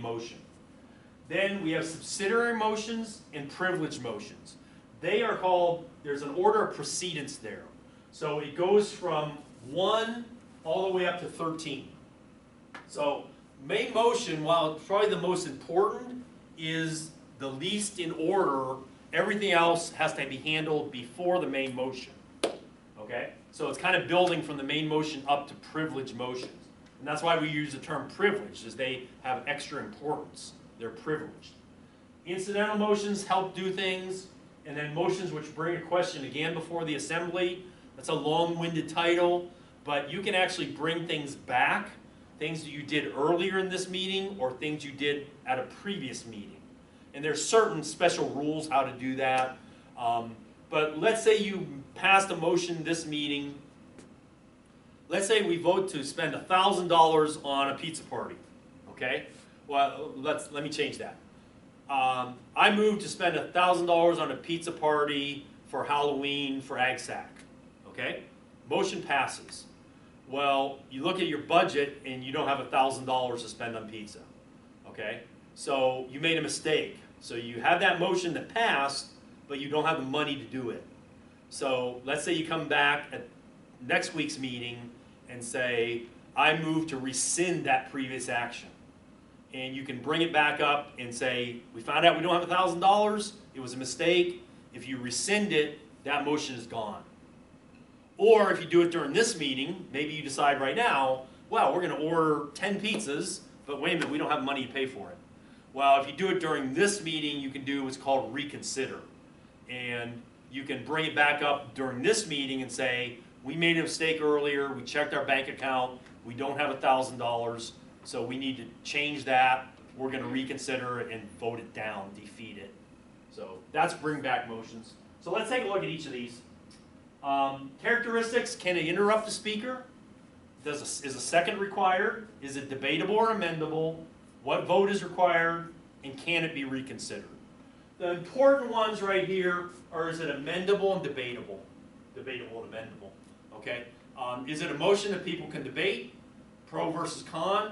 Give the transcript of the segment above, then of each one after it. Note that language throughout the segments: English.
motion. Then we have subsidiary motions and privileged motions. They are called, there's an order of precedence there. So it goes from 1 all the way up to 13. So main motion, while it's probably the most important, is the least in order. Everything else has to be handled before the main motion. Okay? So it's kind of building from the main motion up to privileged motions. And that's why we use the term privileged, is they have extra importance. They're privileged. Incidental motions help do things, and then motions which bring a question again before the assembly. That's a long-winded title, but you can actually bring things back, things that you did earlier in this meeting or things you did at a previous meeting. And there's certain special rules how to do that. But let's say you passed a motion this meeting. Let's say we vote to spend $1,000 on a pizza party, okay? Well, let me change that. I move to spend $1,000 on a pizza party for Halloween for AgSac, okay? Motion passes. Well, you look at your budget and you don't have $1,000 to spend on pizza, okay? So you made a mistake. So you have that motion that passed, but you don't have the money to do it. So let's say you come back at next week's meeting and say, I move to rescind that previous action. And you can bring it back up and say, we found out we don't have $1,000, it was a mistake. If you rescind it, that motion is gone. Or if you do it during this meeting, maybe you decide right now, well, we're going to order 10 pizzas, but wait a minute, we don't have money to pay for it. Well, if you do it during this meeting, you can do what's called reconsider. And you can bring it back up during this meeting and say, we made a mistake earlier, we checked our bank account, we don't have $1,000, so we need to change that. We're going to reconsider it and vote it down, defeat it. So that's bring back motions. So let's take a look at each of these. Characteristics, can it interrupt the speaker? Is a second required? Is it debatable or amendable? What vote is required? And can it be reconsidered? The important ones right here are, is it amendable and debatable? Debatable and amendable, okay? Is it a motion that people can debate, pro versus con?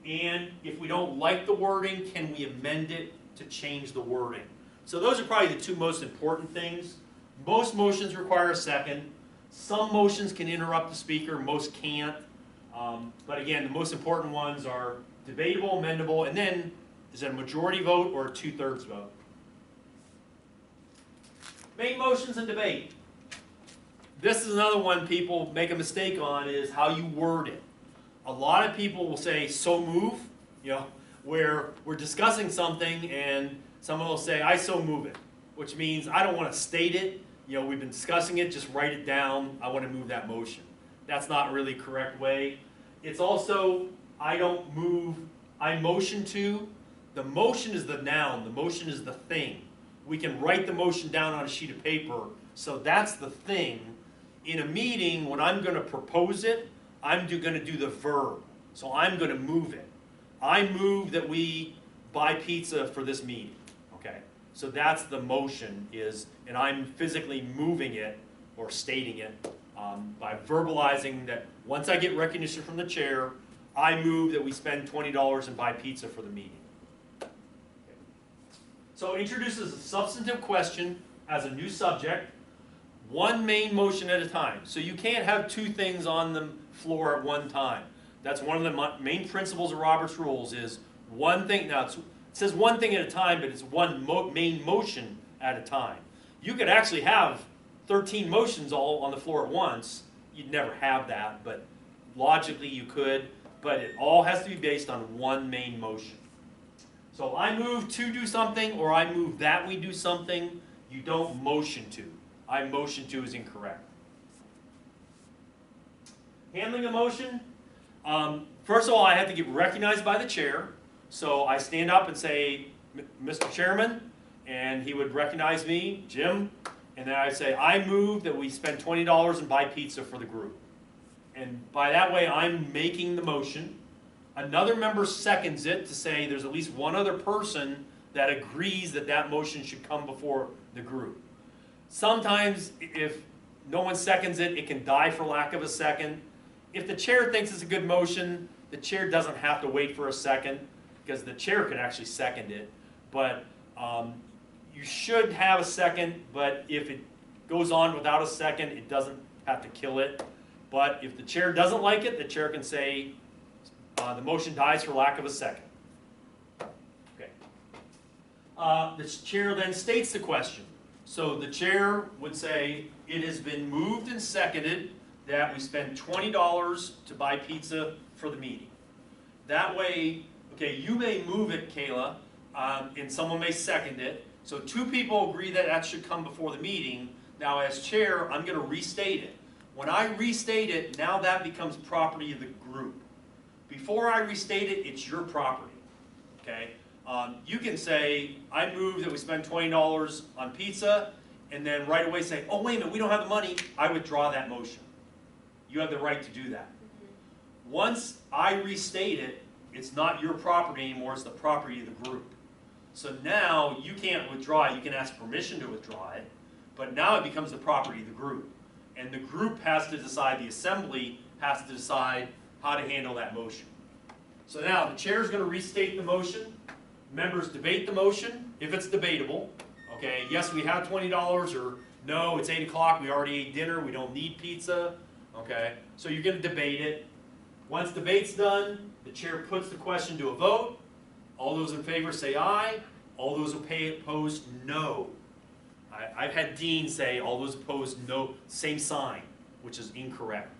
And if we don't like the wording, can we amend it to change the wording? So those are probably the two most important things. Most motions require a second. Some motions can interrupt the speaker, most can't. But again, the most important ones are debatable, amendable, and then is it a majority vote or a 2/3 vote? Main motions and debate. This is another one people make a mistake on, is how you word it. A lot of people will say, so move, you know, where we're discussing something and someone will say, I so move it, which means I don't want to state it. You know, we've been discussing it, just write it down. I want to move that motion. That's not really the correct way. It's also, I don't move, I motion to. The motion is the noun, the motion is the thing. We can write the motion down on a sheet of paper, so that's the thing. In a meeting, when I'm going to propose it, I'm going to do the verb. So I'm going to move it. I move that we buy pizza for this meeting. Okay? So that's the motion is, and I'm physically moving it or stating it by verbalizing that once I get recognition from the chair, I move that we spend $20 and buy pizza for the meeting. Okay. So it introduces a substantive question as a new subject, one main motion at a time. So you can't have two things on the floor at one time. That's one of the main principles of Robert's Rules is one thing. Now it says one thing at a time, but it's one main motion at a time. You could actually have 13 motions all on the floor at once. You'd never have that, but logically you could. But it all has to be based on one main motion. So I move to do something, or I move that we do something. You don't motion to. I motion to is incorrect. Handling a motion. First of all, I have to get recognized by the chair. So I stand up and say, Mr. Chairman, and he would recognize me, Jim, and then I say, I move that we spend $20 and buy pizza for the group. And by that way, I'm making the motion. Another member seconds it to say there's at least one other person that agrees that that motion should come before the group. Sometimes, if no one seconds it, it can die for lack of a second. If the chair thinks it's a good motion, the chair doesn't have to wait for a second, because the chair could actually second it, but you should have a second, but if it goes on without a second, it doesn't have to kill it. But if the chair doesn't like it, the chair can say the motion dies for lack of a second. Okay. The chair then states the question. So the chair would say, it has been moved and seconded that we spend $20 to buy pizza for the meeting. That way, okay, you may move it, Kayla, and someone may second it. So two people agree that that should come before the meeting. Now as chair, I'm going to restate it. When I restate it, now that becomes property of the group. Before I restate it, it's your property. Okay? You can say, I move that we spend $20 on pizza, and then right away say, oh wait a minute, we don't have the money. I withdraw that motion. You have the right to do that. Once I restate it, it's not your property anymore, it's the property of the group. So now you can't withdraw it, you can ask permission to withdraw it, but now it becomes the property of the group. And the group has to decide, the assembly has to decide how to handle that motion. So now the chair is going to restate the motion, members debate the motion, if it's debatable. Okay, yes, we have $20, or no, it's 8 o'clock, we already ate dinner, we don't need pizza. Okay, so you're going to debate it. Once debate's done, the chair puts the question to a vote. All those in favor say aye. All those opposed, no. I've had Dean say all those opposed, no, same sign, which is incorrect.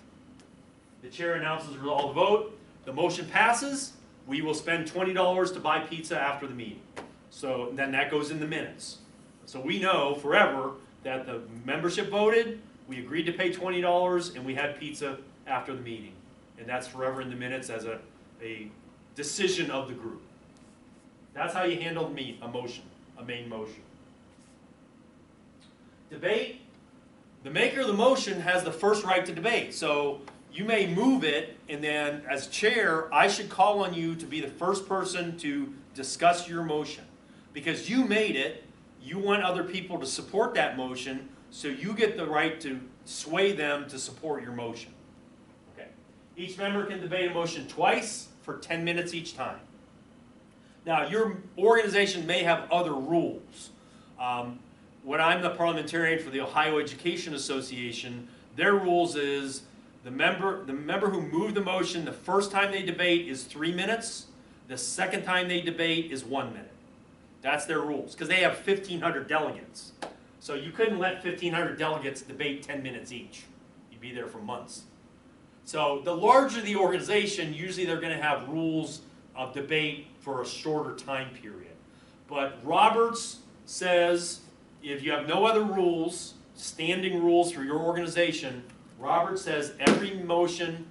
The chair announces the result of the vote. The motion passes. We will spend $20 to buy pizza after the meeting. So then that goes in the minutes. So we know forever that the membership voted, we agreed to pay $20, and we had pizza after the meeting. And that's forever in the minutes as a decision of the group. That's how you handle a motion, a main motion. Debate. The maker of the motion has the first right to debate. So you may move it, and then as chair, I should call on you to be the first person to discuss your motion. Because you made it, you want other people to support that motion, so you get the right to sway them to support your motion. Okay. Each member can debate a motion twice for 10 minutes each time. Now, your organization may have other rules. When I'm the parliamentarian for the Ohio Education Association, their rules is the member who moved the motion, the first time they debate is 3 minutes. The second time they debate is 1 minute. That's their rules, because they have 1,500 delegates. So you couldn't let 1,500 delegates debate 10 minutes each. You'd be there for months. So the larger the organization, usually they're going to have rules of debate for a shorter time period. But Roberts says, if you have no other rules, standing rules for your organization, Roberts says every motion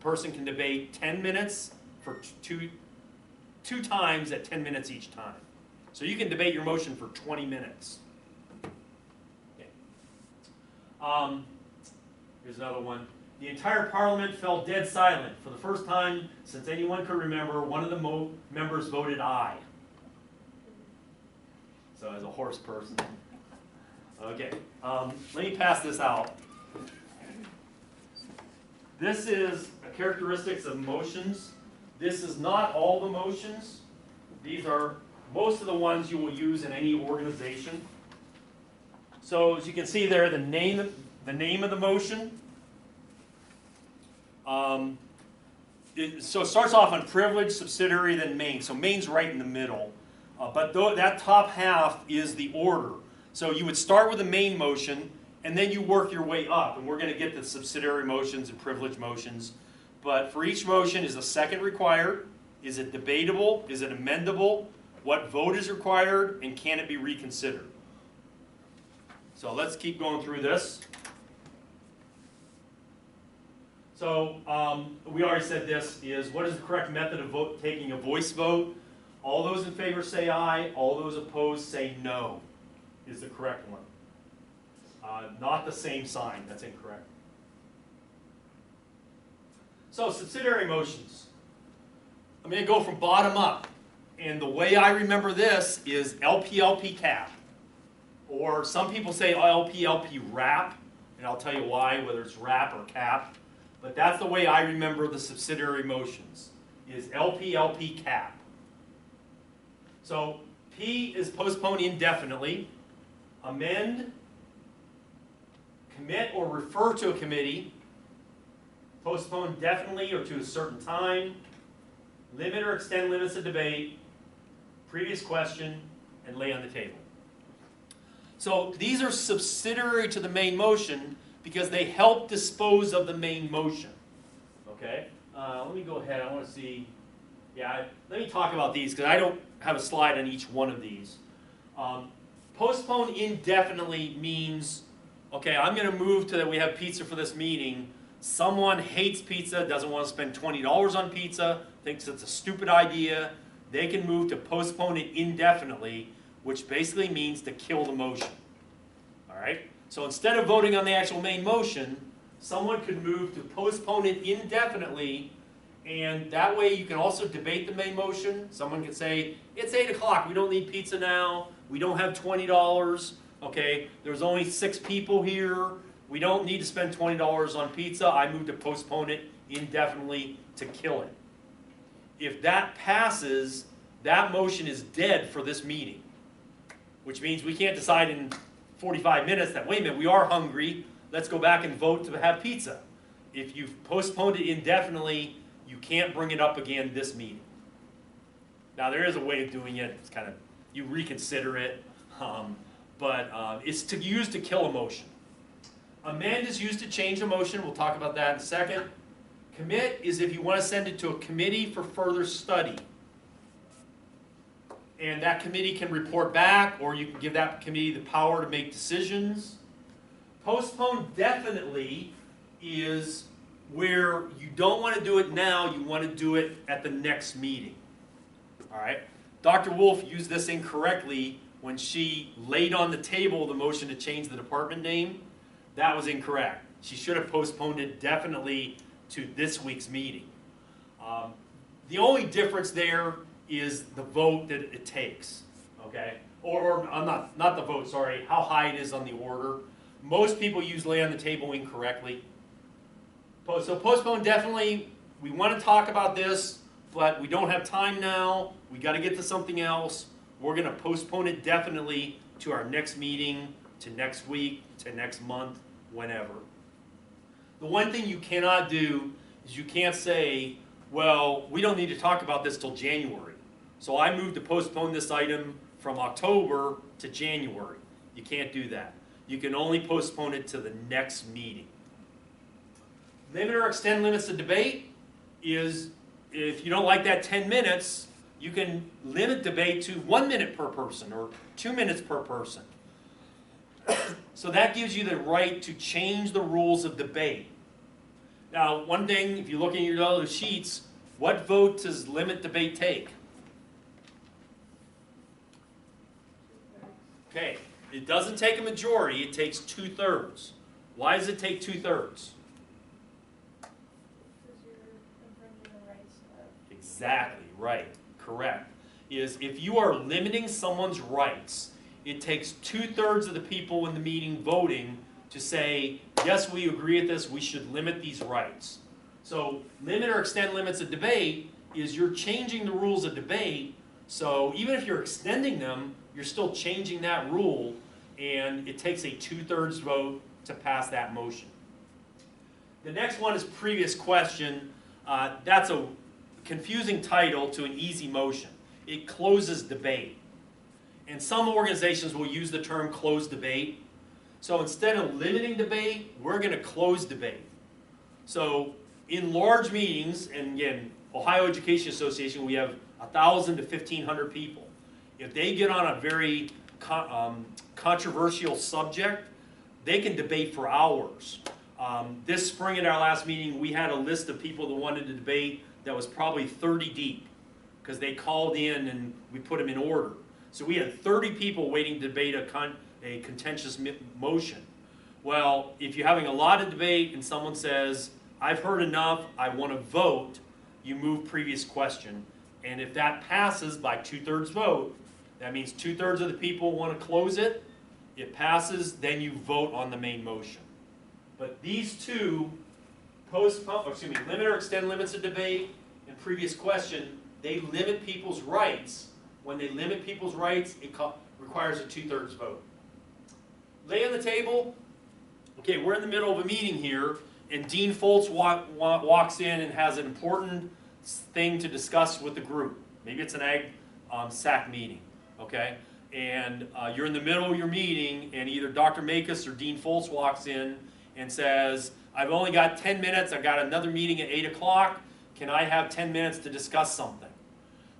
person can debate 10 minutes for two times at 10 minutes each time. So you can debate your motion for 20 minutes. Okay. Here's another one. The entire Parliament fell dead silent. For the first time since anyone could remember, one of the members voted aye. So as a horse person. Okay, let me pass this out. This is characteristics of motions. This is not all the motions. These are most of the ones you will use in any organization. So as you can see there, the name of the motion. So it starts off on privilege, subsidiary, then main. So main's right in the middle. But that top half is the order. So you would start with the main motion, and then you work your way up. And we're going to get the subsidiary motions and privilege motions. But for each motion, is a second required? Is it debatable? Is it amendable? What vote is required? And can it be reconsidered? So let's keep going through this. So we already said this is, what is the correct method of taking a voice vote? All those in favor say aye. All those opposed say no is the correct one. Not the same sign. That's incorrect. So subsidiary motions. I'm going to go from bottom up. And the way I remember this is LP cap. Or some people say LP wrap. And I'll tell you why, whether it's wrap or cap. But that's the way I remember the subsidiary motions, is LP cap. So P is postpone indefinitely, amend, commit or refer to a committee, postpone definitely or to a certain time, limit or extend limits of debate, previous question, and lay on the table. So these are subsidiary to the main motion because they help dispose of the main motion. Okay? Let me go ahead. I want to see. Yeah, let me talk about these because I don't have a slide on each one of these. Postpone indefinitely means, okay, I'm going to move to that we have pizza for this meeting. Someone hates pizza, doesn't want to spend $20 on pizza, thinks it's a stupid idea. They can move to postpone it indefinitely, which basically means to kill the motion. All right? So instead of voting on the actual main motion, someone could move to postpone it indefinitely, and that way you can also debate the main motion. Someone could say, it's 8 o'clock, we don't need pizza now, we don't have $20, okay, there's only 6 people here, we don't need to spend $20 on pizza, I move to postpone it indefinitely to kill it. If that passes, that motion is dead for this meeting, which means we can't decide in 45 minutes that, wait a minute, we are hungry, let's go back and vote to have pizza. If you've postponed it indefinitely, you can't bring it up again this meeting. Now there is a way of doing it, it's kind of, you reconsider it, but it's used to kill a motion. Amend is used to change a motion, we'll talk about that in a second. Commit is if you want to send it to a committee for further study. And that committee can report back, or you can give that committee the power to make decisions. Postpone definitely is where you don't want to do it now, you want to do it at the next meeting. All right? Dr. Wolf used this incorrectly when she laid on the table the motion to change the department name. That was incorrect. She should have postponed it definitely to this week's meeting. The only difference there is the vote that it takes, okay? Or not the vote, sorry, how high it is on the order. Most people use lay on the table incorrectly. So postpone definitely, we want to talk about this, but we don't have time now, we got to get to something else. We're going to postpone it definitely to our next meeting, to next week, to next month, whenever. The one thing you cannot do is you can't say, well, we don't need to talk about this till January. So I moved to postpone this item from October to January. You can't do that. You can only postpone it to the next meeting. Limit or extend limits of debate is, if you don't like that 10 minutes, you can limit debate to 1 minute per person or 2 minutes per person. So that gives you the right to change the rules of debate. Now, one thing, if you look in your other sheets, what vote does limit debate take? Okay, it doesn't take a majority, it takes 2/3. Why does it take 2/3? Exactly, right, correct. Is if you are limiting someone's rights, it takes 2/3 of the people in the meeting voting to say, yes, we agree with this, we should limit these rights. So limit or extend limits of debate is you're changing the rules of debate, so even if you're extending them, you're still changing that rule, and it takes a 2/3 vote to pass that motion. The next one is previous question. That's a confusing title to an easy motion. It closes debate. And some organizations will use the term close debate. So instead of limiting debate, we're going to close debate. So in large meetings, and again, Ohio Education Association, we have 1,000 to 1,500 people. If they get on a very controversial subject, they can debate for hours. This spring at our last meeting, we had a list of people that wanted to debate that was probably 30 deep, because they called in and we put them in order. So we had 30 people waiting to debate a contentious motion. Well, if you're having a lot of debate and someone says, I've heard enough, I want to vote, you move previous question. And if that passes by 2/3 vote, that means 2/3 of the people want to close it. It passes, then you vote on the main motion. But these two, limit or extend limits of debate and previous question, they limit people's rights, when they limit people's rights, it requires a 2/3 vote. Lay on the table. Okay, we're in the middle of a meeting here, and Dean Foltz walks in and has an important thing to discuss with the group. Maybe it's an ag SAC meeting, okay? And you're in the middle of your meeting, and either Dr. Makis or Dean Foltz walks in and says, I've only got 10 minutes, I've got another meeting at 8 o'clock, can I have 10 minutes to discuss something?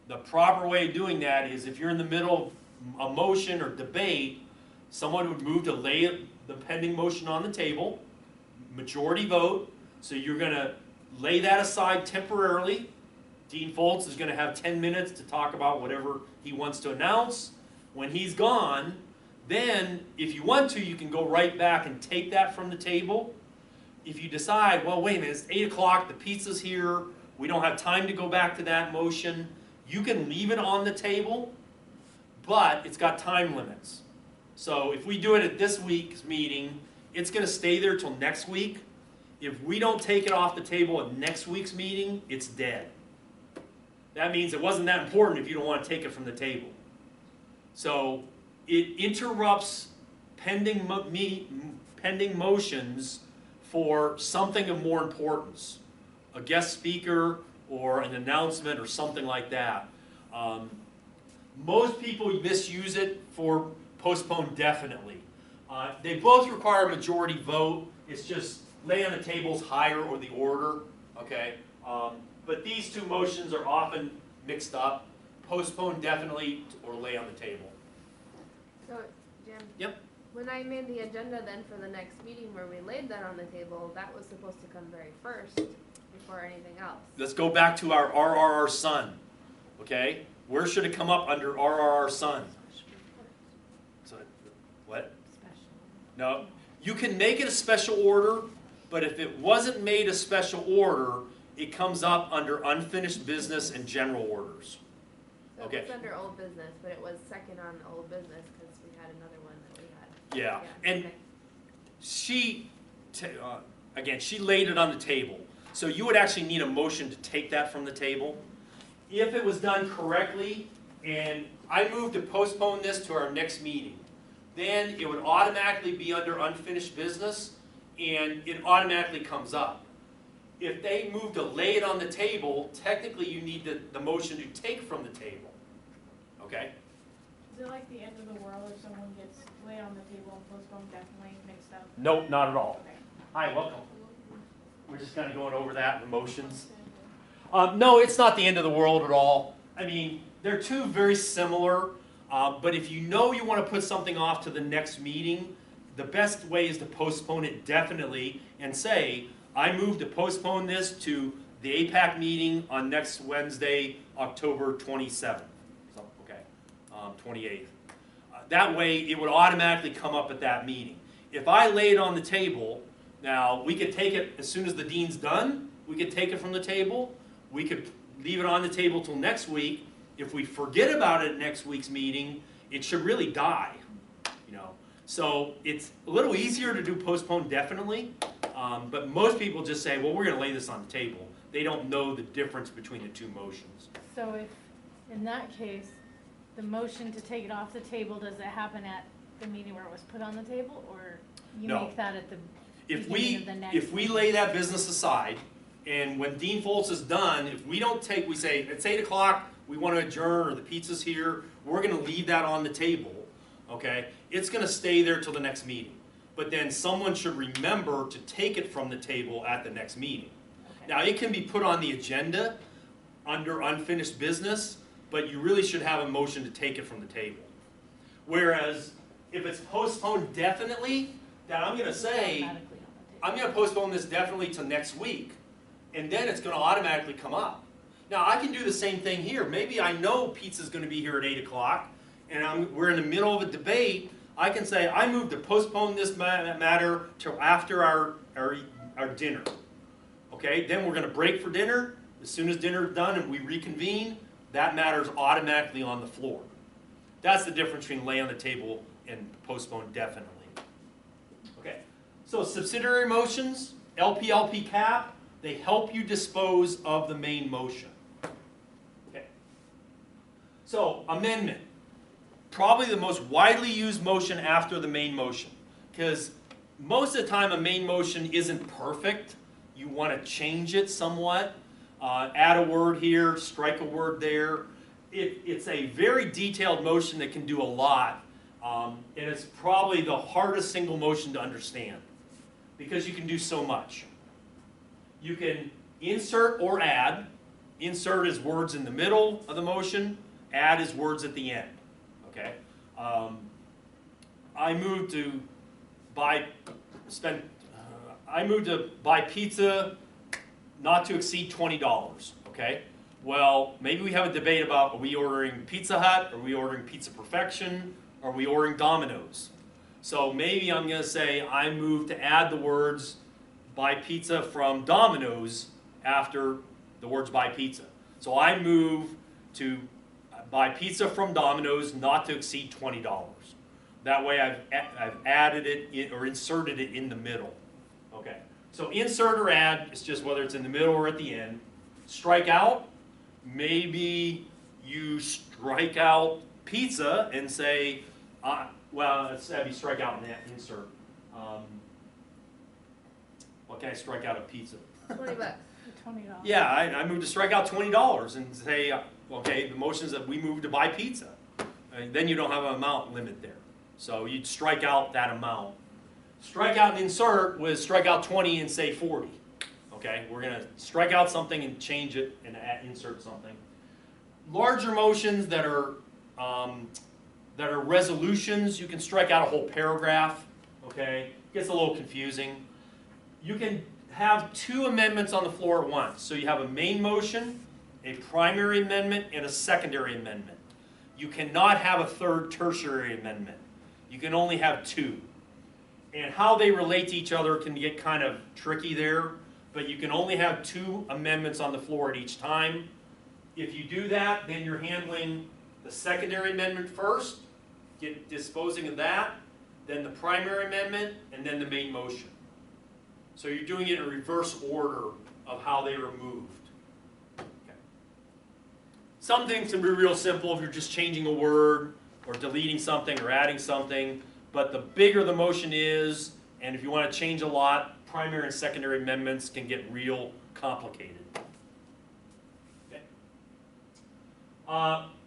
The proper way of doing that is if you're in the middle of a motion or debate, someone would move to lay the pending motion on the table, majority vote, so you're going to lay that aside temporarily. Dean Foltz is going to have 10 minutes to talk about whatever he wants to announce. When he's gone, then if you want to, you can go right back and take that from the table. If you decide, well, wait a minute, it's 8 o'clock, the pizza's here, we don't have time to go back to that motion, you can leave it on the table, but it's got time limits. So if we do it at this week's meeting, it's going to stay there till next week. If we don't take it off the table at next week's meeting, it's dead. That means it wasn't that important if you don't want to take it from the table. So it interrupts pending motions for something of more importance, a guest speaker or an announcement or something like that. Most people misuse it for postpone definitely. They both require a majority vote. It's just lay on the tables higher or the order, okay? But these two motions are often mixed up. Postpone definitely or lay on the table. So, Jim? Yep. When I made the agenda then for the next meeting where we laid that on the table, that was supposed to come very first before anything else. Let's go back to our RRR Sun, okay? Where should it come up under RRR Sun? So, what? Special. No, you can make it a special order, but if it wasn't made a special order, it comes up under unfinished business and general orders. So Okay. it's under old business, but it was second on old business because we had another one that we had. Yeah, and okay. she, again, she laid it on the table. So you would actually need a motion to take that from the table. If it was done correctly, and I move to postpone this to our next meeting, then it would automatically be under unfinished business, and it automatically comes up. If they move to lay it on the table, technically you need the motion to take from the table. Okay? Is it like the end of the world if someone gets laid on the table and postpone definitely mixed up? Nope, not at all. Okay. Hi, welcome. We're just kind of going over that, the motions. No, it's not the end of the world at all. I mean, they're two very similar, but if you know you want to put something off to the next meeting, the best way is to postpone it definitely and say, I move to postpone this to the APAC meeting on next Wednesday, October 27th. So, okay, 28th. That way, it would automatically come up at that meeting. If I lay it on the table, now we could take it as soon as the dean's done. We could take it from the table. We could leave it on the table till next week. If we forget about it at next week's meeting, it should really die. You know, so it's a little easier to do postpone definitely. But most people just say, well, we're going to lay this on the table. They don't know the difference between the two motions. So if, in that case, the motion to take it off the table, does it happen at the meeting where it was put on the table, or you No. make that at the If beginning we, of the next if we meeting? lay that business aside, and when Dean Foltz is done, if we don't take, we say, it's 8 o'clock, we want to adjourn, or the pizza's here, we're going to leave that on the table, okay? It's going to stay there till the next meeting. But then someone should remember to take it from the table at the next meeting. Okay. Now, it can be put on the agenda under unfinished business, but you really should have a motion to take it from the table. Whereas, if it's postponed definitely, then I'm going to say, Automatically on the table. I'm going to postpone this definitely to next week, and then it's going to automatically come up. Now, I can do the same thing here. Maybe I know pizza's going to be here at 8 o'clock, and we're in the middle of a debate. I can say, I move to postpone this matter till after our dinner. Okay, then we're going to break for dinner. As soon as dinner is done and we reconvene, that matter is automatically on the floor. That's the difference between lay on the table and postpone definitely. Okay, so subsidiary motions, LP cap, they help you dispose of the main motion. Okay. So, amendment. Probably the most widely used motion after the main motion. Because most of the time a main motion isn't perfect. You want to change it somewhat. Add a word here, strike a word there. It's a very detailed motion that can do a lot. And it's probably the hardest single motion to understand. Because you can do so much. You can insert or add. Insert is words in the middle of the motion. Add is words at the end. Okay? I moved to buy pizza not to exceed $20. Okay? Well, maybe we have a debate about, are we ordering Pizza Hut? Are we ordering Pizza Perfection? Are we ordering Domino's? So maybe I'm going to say I move to add the words buy pizza from Domino's after the words buy pizza. So I move to buy pizza from Domino's not to exceed $20. That way I've added it in, or inserted it in the middle. Okay. So insert or add is just whether it's in the middle or at the end. Strike out, maybe you strike out pizza and say, well, let's have you strike out in that insert. What can I strike out of pizza? $20. $20. Yeah, I moved to strike out $20 and say, okay, the motion is that we move to buy pizza. And then you don't have an amount limit there. So you'd strike out that amount. Strike out and insert was strike out 20 and say 40. Okay, we're going to strike out something and change it and insert something. Larger motions that are resolutions, you can strike out a whole paragraph. Okay, gets a little confusing. You can have two amendments on the floor at once. So you have a main motion, a primary amendment, and a secondary amendment. You cannot have a third tertiary amendment. You can only have two. And how they relate to each other can get kind of tricky there, but you can only have two amendments on the floor at each time. If you do that, then you're handling the secondary amendment first, disposing of that, then the primary amendment, and then the main motion. So you're doing it in reverse order of how they were moved. Okay. Some things can be real simple if you're just changing a word or deleting something or adding something, but the bigger the motion is, and if you want to change a lot, primary and secondary amendments can get real complicated. Okay.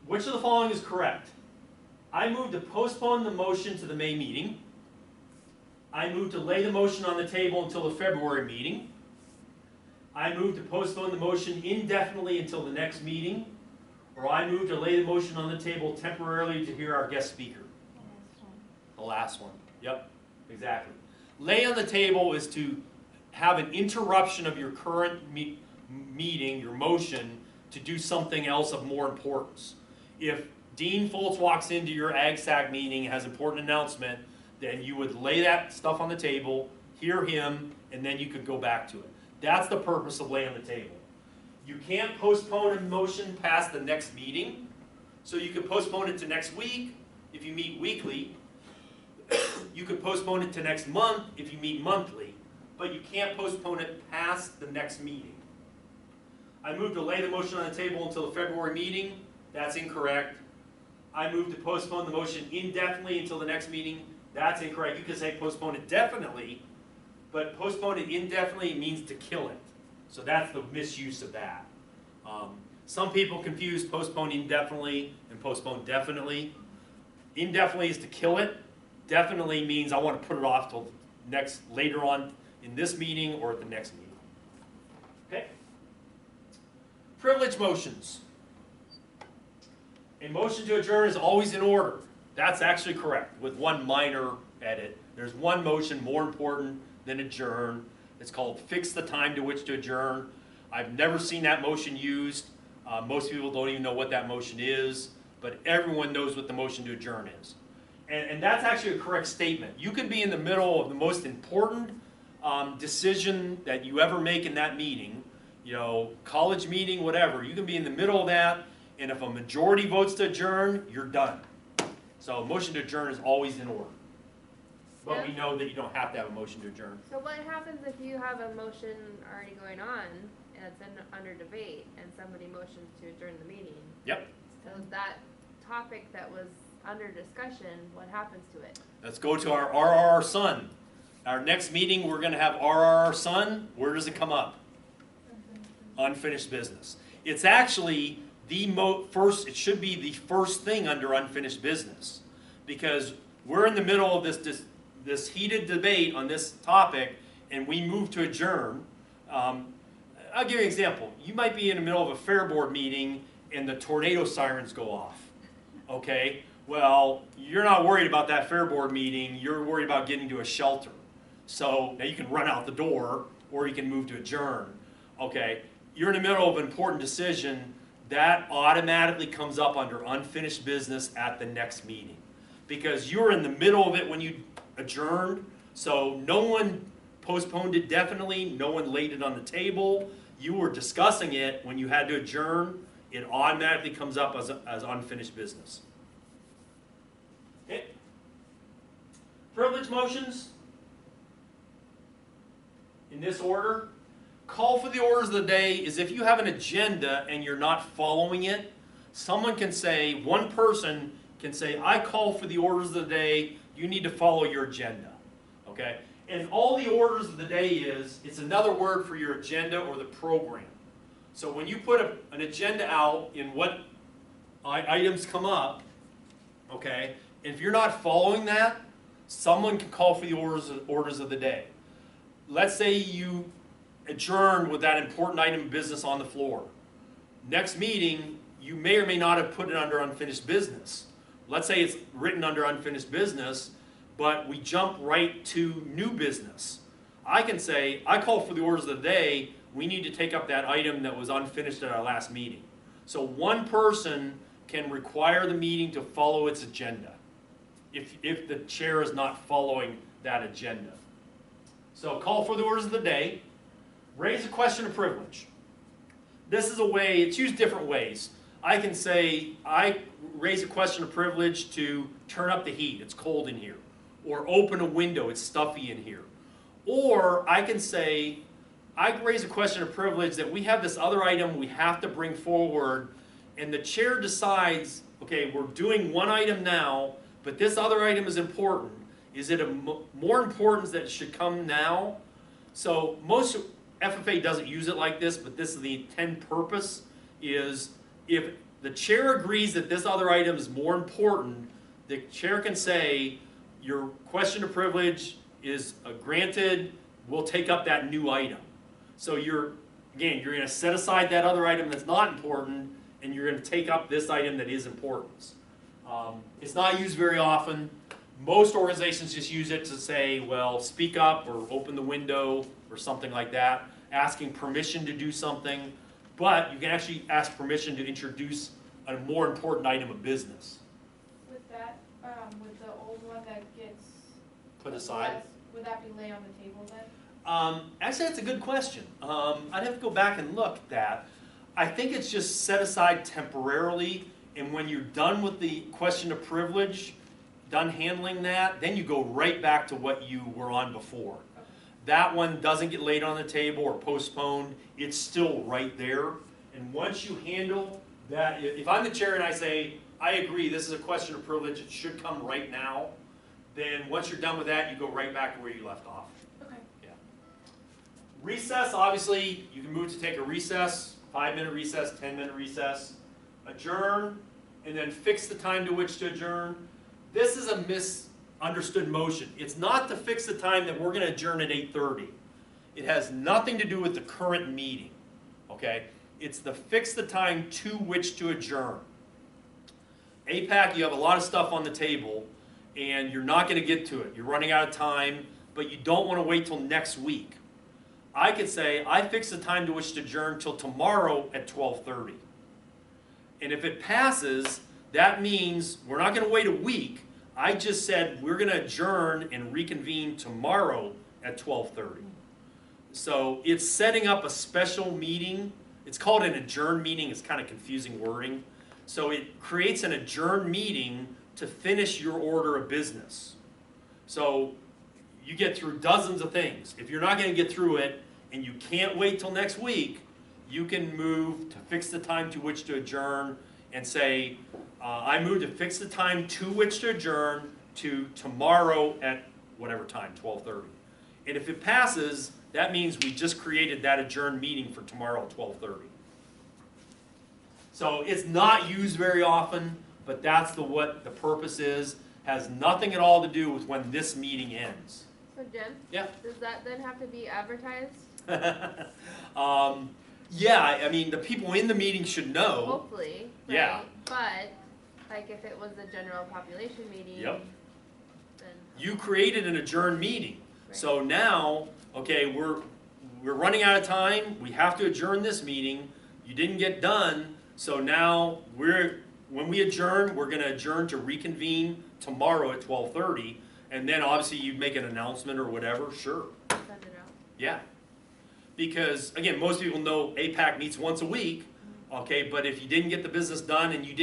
Which of the following is correct? I move to postpone the motion to the May meeting. I move to lay the motion on the table until the February meeting. I move to postpone the motion indefinitely until the next meeting. Or I move to lay the motion on the table temporarily to hear our guest speaker. The last one. Yep, exactly. Lay on the table is to have an interruption of your current meeting, your motion, to do something else of more importance. If Dean Foltz walks into your AgSAC meeting and has an important announcement, then you would lay that stuff on the table, hear him, and then you could go back to it. That's the purpose of laying on the table. You can't postpone a motion past the next meeting, so you could postpone it to next week if you meet weekly. You could postpone it to next month if you meet monthly, but you can't postpone it past the next meeting. I move to lay the motion on the table until the February meeting. That's incorrect. I move to postpone the motion indefinitely until the next meeting. That's incorrect. You could say postpone it definitely, but postpone it indefinitely means to kill it. So that's the misuse of that. Some people confuse postpone indefinitely and postpone definitely. Indefinitely is to kill it. Definitely means I want to put it off till later on in this meeting or at the next meeting. Okay? Privilege motions. A motion to adjourn is always in order. That's actually correct, with one minor edit. There's one motion more important than adjourn. It's called fix the time to which to adjourn. I've never seen that motion used. Most people don't even know what that motion is, but everyone knows what the motion to adjourn is. And that's actually a correct statement. You can be in the middle of the most important decision that you ever make in that meeting, you know, college meeting, whatever. You can be in the middle of that, and if a majority votes to adjourn, you're done. So a motion to adjourn is always in order. But we know that you don't have to have a motion to adjourn. So what happens if you have a motion already going on and it's under debate and somebody motions to adjourn the meeting? Yep. So that topic that was under discussion, what happens to it? Let's go to our RRR Sun. Our next meeting, we're gonna have RRR Sun. Where does it come up? Unfinished business. It's actually it should be the first thing under unfinished business, because we're in the middle of this heated debate on this topic, and we move to adjourn. I'll give you an example. You might be in the middle of a fair board meeting and the tornado sirens go off. Okay? Well, you're not worried about that fair board meeting, you're worried about getting to a shelter. So now you can run out the door or you can move to adjourn. Okay? You're in the middle of an important decision, that automatically comes up under unfinished business at the next meeting. Because you were in the middle of it when you adjourned, so no one postponed it definitely, no one laid it on the table. You were discussing it when you had to adjourn, it automatically comes up as unfinished business. Okay. Privilege motions, in this order. Call for the orders of the day is if you have an agenda and you're not following it, someone can say, one person can say, I call for the orders of the day, you need to follow your agenda. Okay? And all the orders of the day it's another word for your agenda or the program. So when you put an agenda out in what items come up, okay, if you're not following that, someone can call for the orders of the day. Let's say you adjourn with that important item of business on the floor. Next meeting, you may or may not have put it under unfinished business. Let's say it's written under unfinished business, but we jump right to new business. I can say, I call for the orders of the day, we need to take up that item that was unfinished at our last meeting. So one person can require the meeting to follow its agenda if the chair is not following that agenda. So call for the orders of the day. Raise a question of privilege. This is a way, it's used different ways. I can say, I raise a question of privilege to turn up the heat, it's cold in here. Or open a window, it's stuffy in here. Or I can say, I raise a question of privilege that we have this other item we have to bring forward, and the chair decides, okay, we're doing one item now, but this other item is important. Is it more important that it should come now? So most FFA doesn't use it like this, but this is the intended purpose, is if the chair agrees that this other item is more important, the chair can say, your question of privilege is granted, we'll take up that new item. So you're going to set aside that other item that's not important, and you're going to take up this item that is important. It's not used very often. Most organizations just use it to say, well, speak up or open the window or something like that, asking permission to do something. But you can actually ask permission to introduce a more important item of business. With that, with the old one that gets Put aside? would that be laid on the table then? Actually, that's a good question. I'd have to go back and look at that. I think it's just set aside temporarily, and when you're done with the question of privilege, done handling that, then you go right back to what you were on before. Okay. That one doesn't get laid on the table or postponed. It's still right there. And once you handle that, if I'm the chair and I say, I agree, this is a question of privilege, it should come right now, then once you're done with that, you go right back to where you left off. Okay. Yeah. Recess, obviously, you can move to take a recess, 5-minute recess, 10-minute recess, adjourn, and then fix the time to which to adjourn. This is a misunderstood motion. It's not to fix the time that we're going to adjourn at 8:30. It has nothing to do with the current meeting, okay? It's to fix the time to which to adjourn. APAC, you have a lot of stuff on the table, and you're not going to get to it. You're running out of time, but you don't want to wait till next week. I could say, I fix the time to which to adjourn till tomorrow at 12:30. And if it passes, that means we're not going to wait a week. I just said we're going to adjourn and reconvene tomorrow at 12:30. So it's setting up a special meeting. It's called an adjourn meeting. It's kind of confusing wording. So it creates an adjourn meeting to finish your order of business. So you get through dozens of things. If you're not going to get through it and you can't wait till next week, you can move to fix the time to which to adjourn, and say, I move to fix the time to which to adjourn to tomorrow at whatever time, 12:30. And if it passes, that means we just created that adjourned meeting for tomorrow at 12:30. So it's not used very often, but that's what the purpose is. Has nothing at all to do with when this meeting ends. So Jim? Yeah. Does that then have to be advertised? Yeah, I mean, the people in the meeting should know. Hopefully, right? Yeah. But, like, if it was a general population meeting, Yep. then. You created an adjourned meeting. Right. So now, okay, we're running out of time. We have to adjourn this meeting. You didn't get done. So now when we adjourn, we're going to adjourn to reconvene tomorrow at 12:30. And then obviously you make an announcement or whatever. Sure. Send it out. Yeah. Because again, most people know APAC meets once a week. Okay, but if you didn't get the business done and you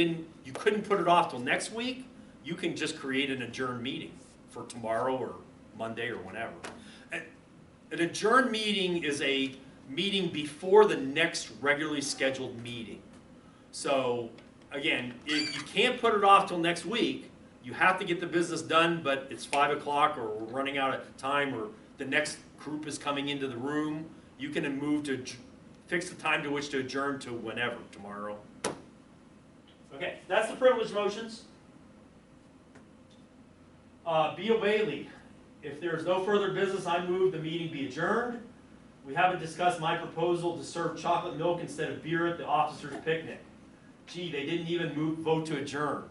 couldn't put it off till next week, you can just create an adjourned meeting for tomorrow or Monday or whenever. An adjourned meeting is a meeting before the next regularly scheduled meeting. So again, if you can't put it off till next week, you have to get the business done, but it's 5 o'clock or we're running out of time or the next group is coming into the room, you can then move to fix the time to which to adjourn to whenever, tomorrow. Okay, that's the privilege motions. Beal Bailey, if there is no further business, I move the meeting be adjourned. We haven't discussed my proposal to serve chocolate milk instead of beer at the officers' picnic. Gee, they didn't even vote to adjourn.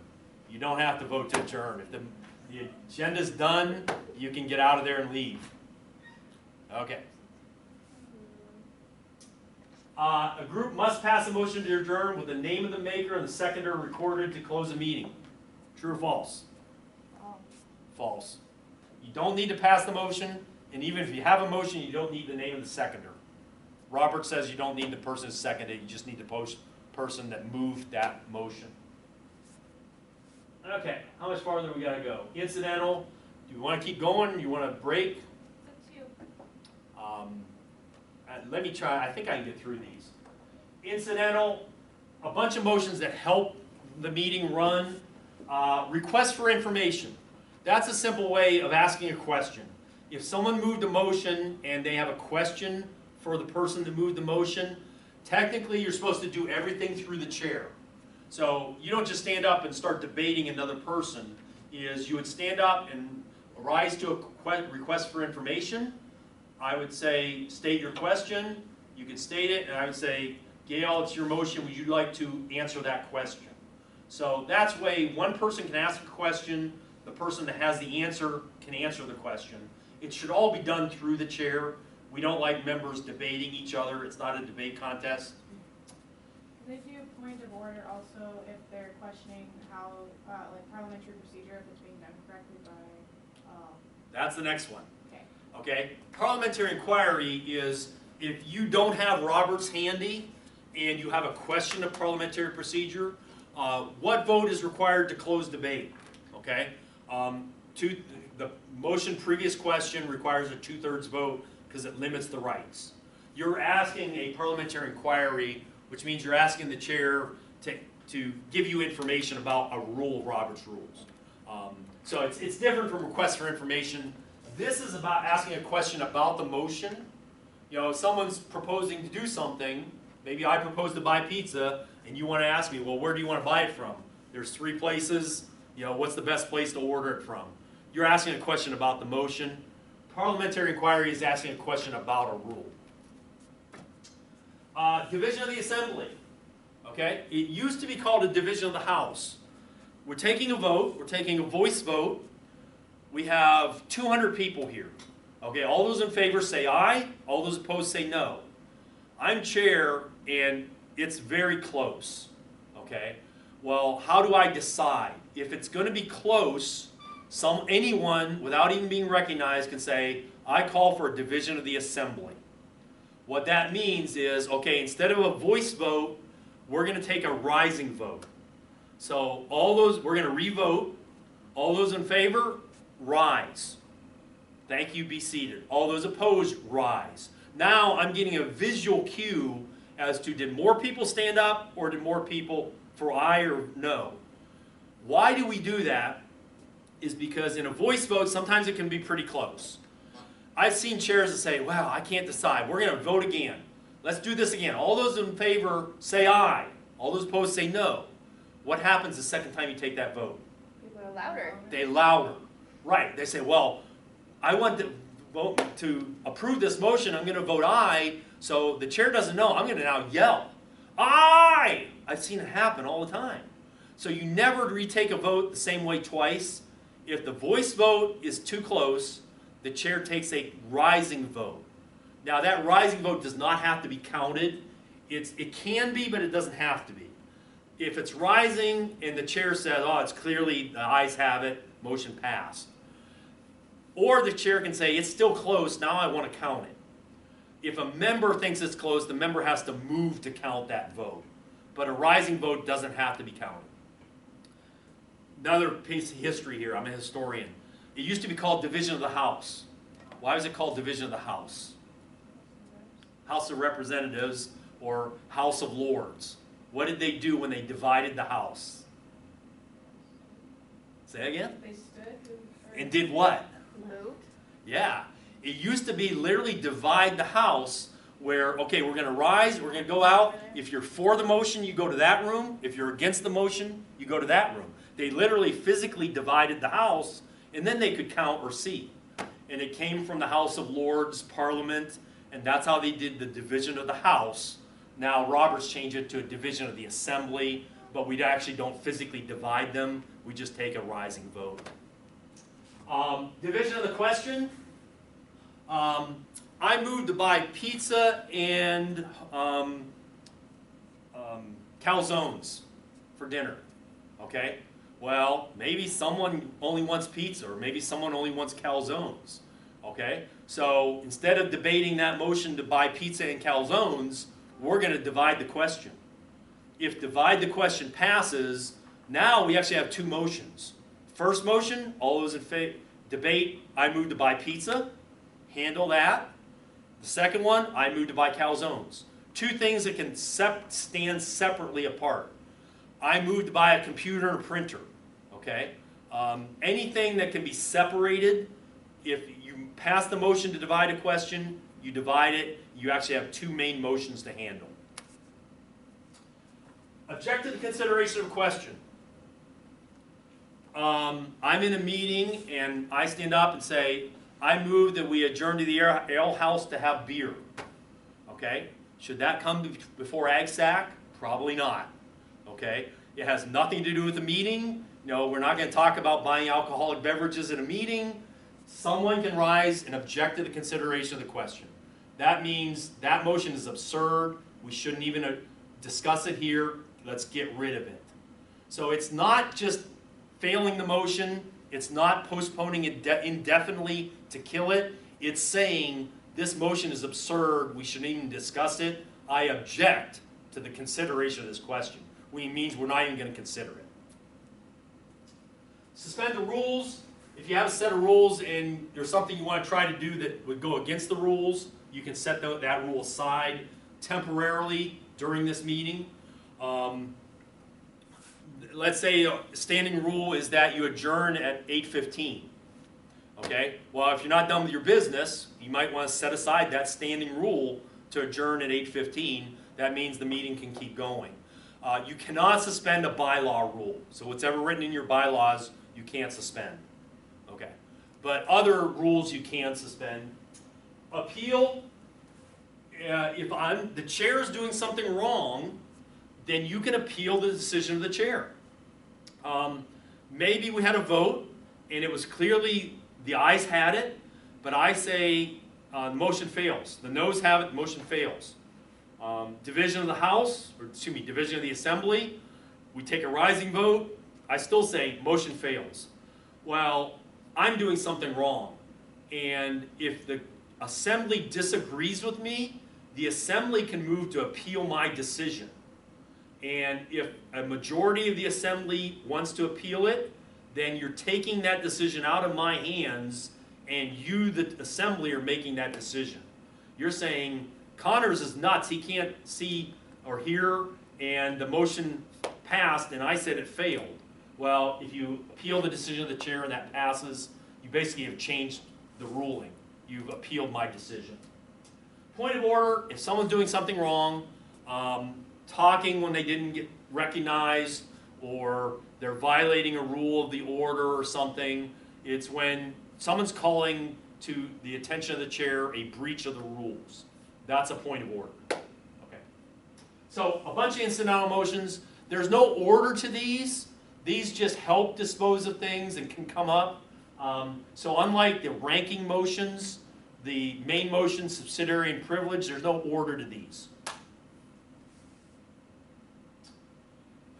You don't have to vote to adjourn. If the agenda's done, you can get out of there and leave. Okay. A group must pass a motion to adjourn with the name of the maker and the seconder recorded to close the meeting. True or false? False. You don't need to pass the motion, and even if you have a motion, you don't need the name of the seconder. Robert says you don't need the person who seconded, you just need the person that moved that motion. Okay, how much farther we gotta go? Incidental, do you want to keep going? Do you want to break? That's you. Let me try, I think I can get through these. Incidental, a bunch of motions that help the meeting run. Request for information. That's a simple way of asking a question. If someone moved a motion and they have a question for the person that moved the motion, technically you're supposed to do everything through the chair. So you don't just stand up and start debating another person. You would stand up and rise to a request for information. I would say, state your question. You could state it, and I would say, Gail, it's your motion. Would you like to answer that question? So that's way one person can ask a question. The person that has the answer can answer the question. It should all be done through the chair. We don't like members debating each other. It's not a debate contest. They do point of order also if they're questioning how, like parliamentary procedure, if it's being done correctly by, That's the next one. okay. Okay? Parliamentary inquiry is if you don't have Robert's handy and you have a question of parliamentary procedure, what vote is required to close debate? Okay? The motion previous question requires a 2/3 vote because it limits the rights. You're asking a parliamentary inquiry, which means you're asking the chair to give you information about a rule of Robert's rules. So it's different from request for information. This is about asking a question about the motion. You know, if someone's proposing to do something, maybe I propose to buy pizza, and you want to ask me, well, where do you want to buy it from? There's 3 places. You know, what's the best place to order it from? You're asking a question about the motion. Parliamentary inquiry is asking a question about a rule. Division of the assembly. Okay? It used to be called a division of the House. We're taking a vote. We're taking a voice vote. We have 200 people here. Okay, all those in favor say aye. All those opposed say no. I'm chair, and it's very close. Okay? Well, how do I decide? If it's going to be close, anyone, without even being recognized, can say, I call for a division of the assembly. What that means is, okay, instead of a voice vote, we're going to take a rising vote. So we're going to re-vote. All those in favor, rise. Thank you, be seated. All those opposed, rise. Now I'm getting a visual cue as to did more people stand up or did more people for aye or no. Why do we do that? Is because in a voice vote, sometimes it can be pretty close. I've seen chairs that say, wow, I can't decide. We're going to vote again. Let's do this again. All those in favor say aye. All those opposed say no. What happens the second time you take that vote? People are louder. They louder. Right. They say, well, I want to vote to approve this motion. I'm going to vote aye. So the chair doesn't know. I'm going to now yell, aye! I've seen it happen all the time. So you never retake a vote the same way twice. If the voice vote is too close, the chair takes a rising vote. Now that rising vote does not have to be counted. It can be, but it doesn't have to be. If it's rising and the chair says, oh, it's clearly the ayes have it, motion passed. Or the chair can say, it's still close, now I want to count it. If a member thinks it's close, the member has to move to count that vote. But a rising vote doesn't have to be counted. Another piece of history here, I'm a historian. It used to be called division of the House. Why was it called division of the House? House of Representatives or House of Lords. What did they do when they divided the House? Say again? They stood And did what? Moved. Yeah. It used to be literally divide the House where, okay, we're going to rise, we're going to go out. If you're for the motion, you go to that room. If you're against the motion, you go to that room. They literally physically divided the House, and then they could count or see. And it came from the House of Lords, Parliament, and that's how they did the division of the House. Now Roberts changed it to a division of the Assembly, but we actually don't physically divide them. We just take a rising vote. Division of the question. I moved to buy pizza and calzones for dinner. Okay? Well, maybe someone only wants pizza, or maybe someone only wants calzones. Okay? So instead of debating that motion to buy pizza and calzones, we're going to divide the question. If divide the question passes, now we actually have two motions. First motion, all those in favor, debate, I move to buy pizza, handle that. The second one, I move to buy calzones. Two things that can stand separately apart. I move to buy a computer and a printer. Okay? Anything that can be separated, if you pass the motion to divide a question, you divide it, you actually have two main motions to handle. Object to the consideration of a question. I'm in a meeting and I stand up and say, I move that we adjourn to the ale house to have beer. Okay? Should that come before AgSac? Probably not. Okay? It has nothing to do with the meeting. No, we're not going to talk about buying alcoholic beverages in a meeting. Someone can rise and object to the consideration of the question. That means that motion is absurd. We shouldn't even discuss it here. Let's get rid of it. So it's not just failing the motion. It's not postponing it indefinitely to kill it. It's saying this motion is absurd. We shouldn't even discuss it. I object to the consideration of this question. Which means we're not even going to consider it. Suspend the rules. If you have a set of rules and there's something you want to try to do that would go against the rules, you can set that rule aside temporarily during this meeting. Let's say a standing rule is that you adjourn at 8:15. Okay? Well, if you're not done with your business, you might want to set aside that standing rule to adjourn at 8:15. That means the meeting can keep going. You cannot suspend a bylaw rule. So whatever written in your bylaws, you can't suspend. Okay. But other rules you can suspend. Appeal. If the chair is doing something wrong, then you can appeal the decision of the chair. Maybe we had a vote, and it was clearly the ayes had it, but I say the motion fails. The noes have it, the motion fails. Division of the House, or excuse me, division of the Assembly, we take a rising vote, I still say motion fails. Well, I'm doing something wrong, and if the Assembly disagrees with me, the Assembly can move to appeal my decision. And if a majority of the Assembly wants to appeal it, then you're taking that decision out of my hands, and you, the Assembly, are making that decision. You're saying, Connors is nuts, he can't see or hear, and the motion passed and I said it failed. Well, if you appeal the decision of the chair and that passes, you basically have changed the ruling. You've appealed my decision. Point of order, if someone's doing something wrong, talking when they didn't get recognized, or they're violating a rule of the order or something, it's when someone's calling to the attention of the chair a breach of the rules. That's a point of order. Okay. So a bunch of incidental motions. There's no order to these. These just help dispose of things and can come up. So unlike the ranking motions, the main motion, subsidiary, and privilege, there's no order to these.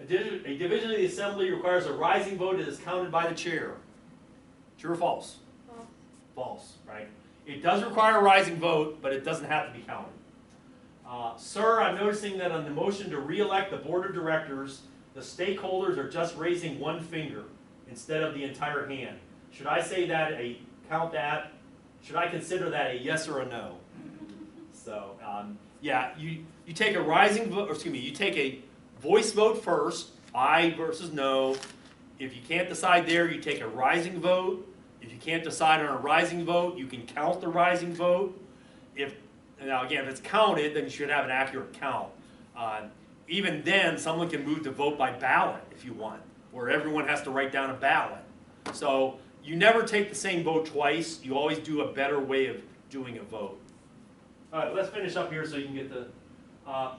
A division of the assembly requires a rising vote that is counted by the chair. True or false? False. False, right? It does require a rising vote, but it doesn't have to be counted. Sir, I'm noticing that on the motion to re-elect the board of directors, the stakeholders are just raising one finger instead of the entire hand. Should I say that, count that? Should I consider that a yes or a no? So, yeah, you take a rising vote, or excuse me, you take a voice vote first, aye versus no. If you can't decide there, you take a rising vote. If you can't decide on a rising vote, you can count the rising vote. Now again, if it's counted, then you should have an accurate count. Even then, someone can move to vote by ballot if you want, where everyone has to write down a ballot. So you never take the same vote twice. You always do a better way of doing a vote. All right, let's finish up here so you can get the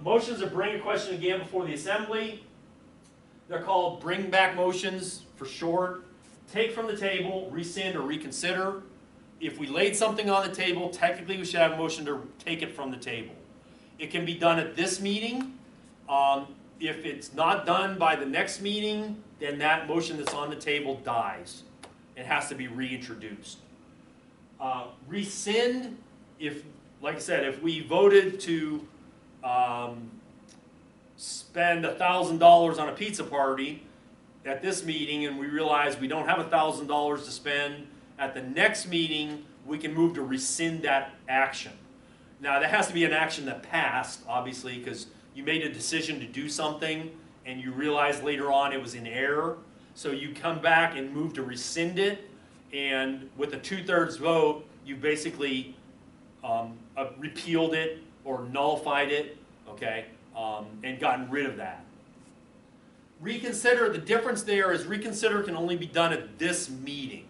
motions to bring a question again before the assembly. They're called bring back motions for short. Take from the table, rescind, or reconsider. If we laid something on the table, technically we should have a motion to take it from the table. It can be done at this meeting. If it's not done by the next meeting, then that motion that's on the table dies. It has to be reintroduced. Rescind, like I said, if we voted to spend $1,000 on a pizza party at this meeting and we realize we don't have $1,000 to spend, at the next meeting we can move to rescind that action. Now that has to be an action that passed, obviously, because you made a decision to do something and you realize later on it was in error. So you come back and move to rescind it, and with a 2/3 vote, you basically repealed it or nullified it, okay, and gotten rid of that. Reconsider, the difference there is reconsider can only be done at this meeting.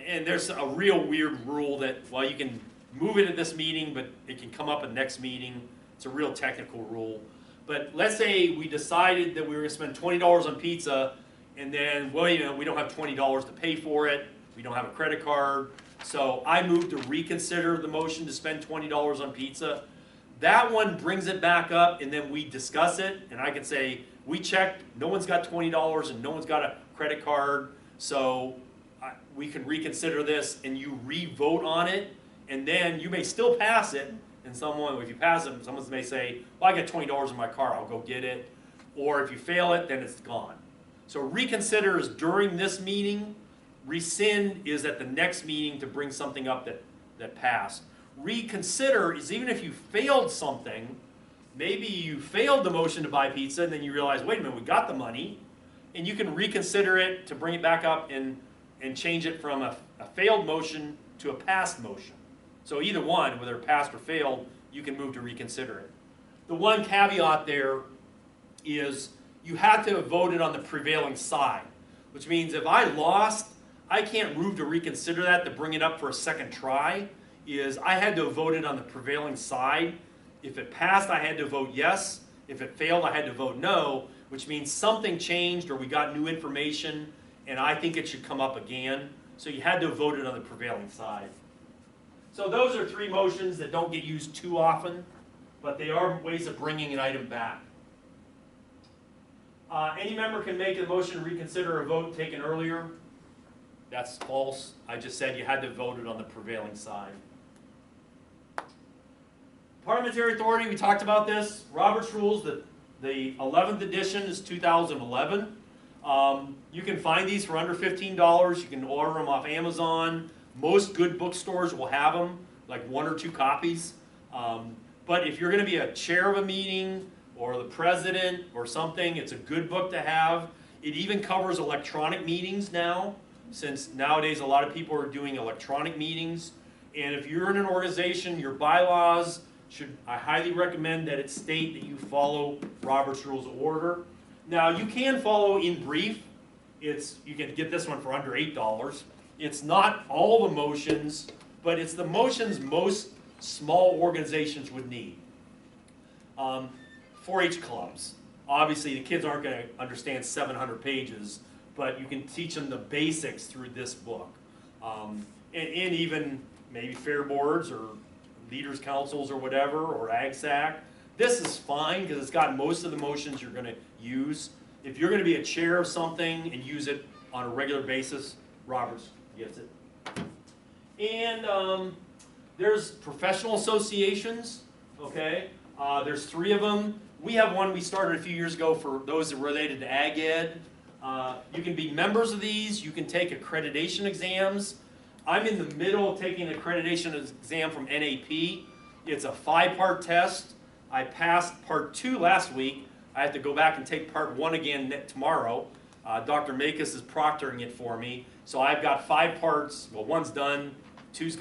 And there's a real weird rule that, well, you can move it at this meeting, but it can come up at next meeting. It's a real technical rule. But let's say we decided that we were going to spend $20 on pizza, and then, well, you know, we don't have $20 to pay for it. We don't have a credit card. So I moved to reconsider the motion to spend $20 on pizza. That one brings it back up, and then we discuss it. And I can say, we checked, no one's got $20 and no one's got a credit card. So we can reconsider this, and you re-vote on it. And then you may still pass it. And someone, if you pass it, someone may say, well, I got $20 in my car, I'll go get it. Or if you fail it, then it's gone. So reconsider is during this meeting. Rescind is at the next meeting to bring something up that passed. Reconsider is even if you failed something, maybe you failed the motion to buy pizza, and then you realize, wait a minute, we got the money. And you can reconsider it to bring it back up and change it from a failed motion to a passed motion. So either one, whether passed or failed, you can move to reconsider it. The one caveat there is you have to have voted on the prevailing side, which means if I lost, I can't move to reconsider that to bring it up for a second try. I had to have voted on the prevailing side. If it passed, I had to vote yes. If it failed, I had to vote no, which means something changed or we got new information, and I think it should come up again. So you had to have voted on the prevailing side. So those are three motions that don't get used too often, but they are ways of bringing an item back. Any member can make a motion to reconsider a vote taken earlier. That's false. I just said you had to have voted on the prevailing side. Parliamentary authority, we talked about this. Robert's Rules, the 11th edition is 2011. You can find these for under $15. You can order them off Amazon. Most good bookstores will have them, like 1 or 2 copies. But if you're going to be a chair of a meeting or the president or something. It's a good book to have. It even covers electronic meetings now, since nowadays a lot of people are doing electronic meetings. And if you're in an organization, your bylaws I highly recommend that it state that you follow Robert's Rules of Order. Now, you can follow in brief. You can get this one for under $8. It's not all the motions, but it's the motions most small organizations would need. 4-H clubs. Obviously, the kids aren't going to understand 700 pages, but you can teach them the basics through this book. And even maybe fair boards or leaders' councils or whatever, or AgSac. This is fine because it's got most of the motions you're going to use. If you're going to be a chair of something and use it on a regular basis, Roberts gets it. And there's professional associations, okay? There's 3 of them. We have one we started a few years ago for those that are related to Ag Ed. You can be members of these. You can take accreditation exams. I'm in the middle of taking an accreditation exam from NAP. It's a 5-part test. I passed part 2 last week. I have to go back and take part 1 again tomorrow. Dr. Makis is proctoring it for me. So I've got 5 parts. Well, 1's done, 2's